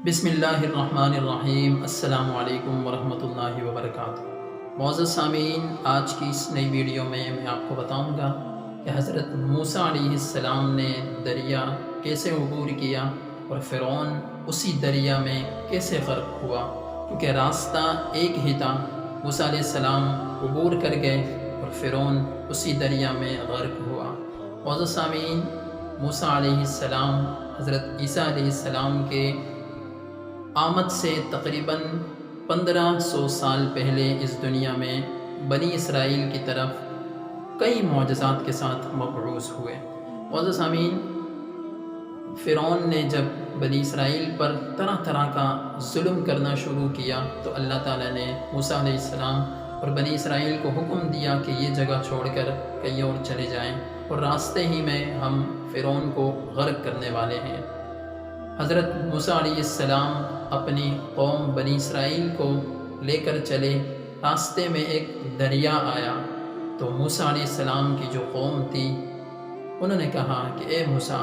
بسم اللہ الرحمن الرحیم۔ السلام علیکم ورحمۃ اللہ وبرکاتہ۔ معزز سامعین، آج کی اس نئی ویڈیو میں آپ کو بتاؤں گا کہ حضرت موسیٰ علیہ السلام نے دریا کیسے عبور کیا اور فرعون اسی دریا میں کیسے غرق ہوا، کیونکہ راستہ ایک ہی تھا۔ موسیٰ علیہ السلام عبور کر گئے اور فرعون اسی دریا میں غرق ہوا۔ معزز سامعین، موسیٰ علیہ السلام حضرت عیسیٰ علیہ السلام کے آمد سے تقریباً 1500 سال پہلے اس دنیا میں بنی اسرائیل کی طرف کئی معجزات کے ساتھ مبعوث ہوئے۔ معزز سامعین، فرعون نے جب بنی اسرائیل پر طرح طرح کا ظلم کرنا شروع کیا تو اللہ تعالیٰ نے موسیٰ علیہ السلام اور بنی اسرائیل کو حکم دیا کہ یہ جگہ چھوڑ کر کہیں اور چلے جائیں، اور راستے ہی میں ہم فرعون کو غرق کرنے والے ہیں۔ حضرت موسیٰ علیہ السلام اپنی قوم بنی اسرائیل کو لے کر چلے، راستے میں ایک دریا آیا تو موسیٰ علیہ السلام کی جو قوم تھی انہوں نے کہا کہ اے موسیٰ،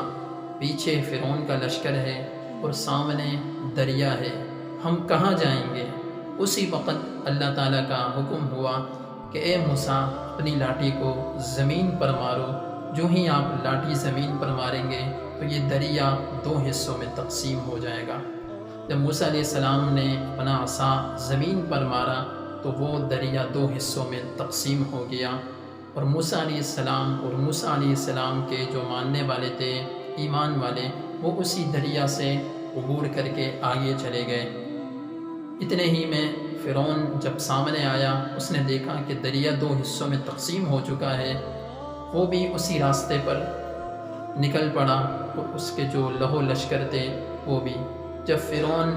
پیچھے فرعون کا لشکر ہے اور سامنے دریا ہے، ہم کہاں جائیں گے؟ اسی وقت اللہ تعالیٰ کا حکم ہوا کہ اے موسیٰ، اپنی لاٹھی کو زمین پر مارو۔ جو ہی آپ لاٹھی زمین پر ماریں گے تو یہ دریا 2 حصوں میں تقسیم ہو جائے گا۔ جب موسیٰ علیہ السلام نے اپنا عصا زمین پر مارا تو وہ دریا 2 حصوں میں تقسیم ہو گیا، اور موسیٰ علیہ السلام اور موسیٰ علیہ السلام کے جو ماننے والے تھے، ایمان والے، وہ اسی دریا سے عبور کر کے آگے چلے گئے۔ اتنے ہی میں فرعون جب سامنے آیا، اس نے دیکھا کہ دریا 2 حصوں میں تقسیم ہو چکا ہے، وہ بھی اسی راستے پر نکل پڑا اور اس کے جو لہو لشکر تھے وہ بھی۔ جب فرعون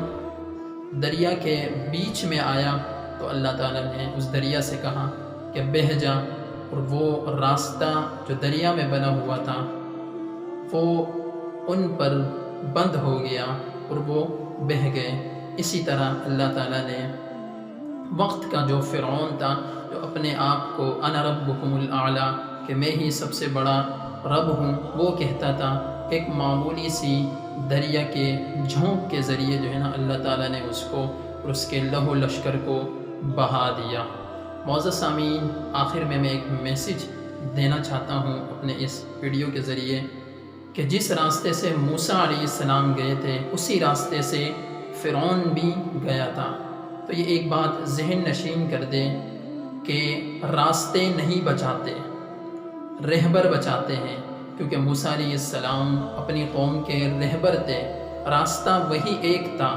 دریا کے بیچ میں آیا تو اللہ تعالیٰ نے اس دریا سے کہا کہ بہہ جا، اور وہ راستہ جو دریا میں بنا ہوا تھا وہ ان پر بند ہو گیا اور وہ بہہ گئے۔ اسی طرح اللہ تعالیٰ نے وقت کا جو فرعون تھا، جو اپنے آپ کو انا ربکم الاعلیٰ، کہ میں ہی سب سے بڑا رب ہوں، وہ کہتا تھا، ایک معمولی سی دریا کے جھونک کے ذریعے جو ہے نا اللہ تعالیٰ نے اس کو اور اس کے لہو لشکر کو بہا دیا۔ معزز سامعین، آخر میں ایک میسیج دینا چاہتا ہوں اپنے اس ویڈیو کے ذریعے کہ جس راستے سے موسیٰ علیہ السلام گئے تھے اسی راستے سے فرعون بھی گیا تھا۔ تو یہ ایک بات ذہن نشین کر دیں کہ راستے نہیں بچاتے، رہبر بچاتے ہیں، کیونکہ موسیٰ علیہ السلام اپنی قوم کے رہبر تھے، راستہ وہی ایک تھا،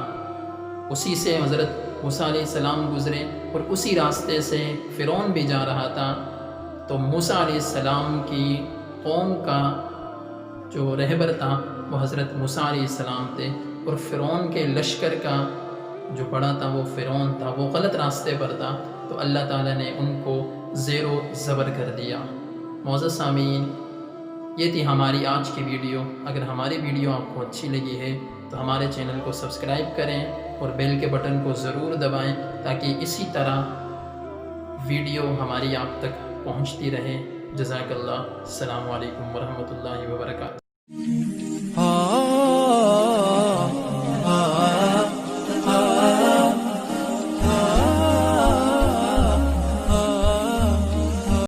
اسی سے حضرت موسیٰ علیہ السلام گزرے اور اسی راستے سے فرعون بھی جا رہا تھا۔ تو موسیٰ علیہ السلام کی قوم کا جو رہبر تھا وہ حضرت موسیٰ علیہ السلام تھے، اور فرعون کے لشکر کا جو بڑا تھا وہ فرعون تھا، وہ غلط راستے پر تھا، تو اللہ تعالیٰ نے ان کو زیر و زبر کر دیا۔ معزز سامعین، یہ تھی ہماری آج کی ویڈیو۔ اگر ہماری ویڈیو آپ کو اچھی لگی ہے تو ہمارے چینل کو سبسکرائب کریں اور بیل کے بٹن کو ضرور دبائیں تاکہ اسی طرح ویڈیو ہماری آپ تک پہنچتی رہے۔ جزاک اللہ۔ السلام علیکم ورحمۃ اللہ وبرکاتہ۔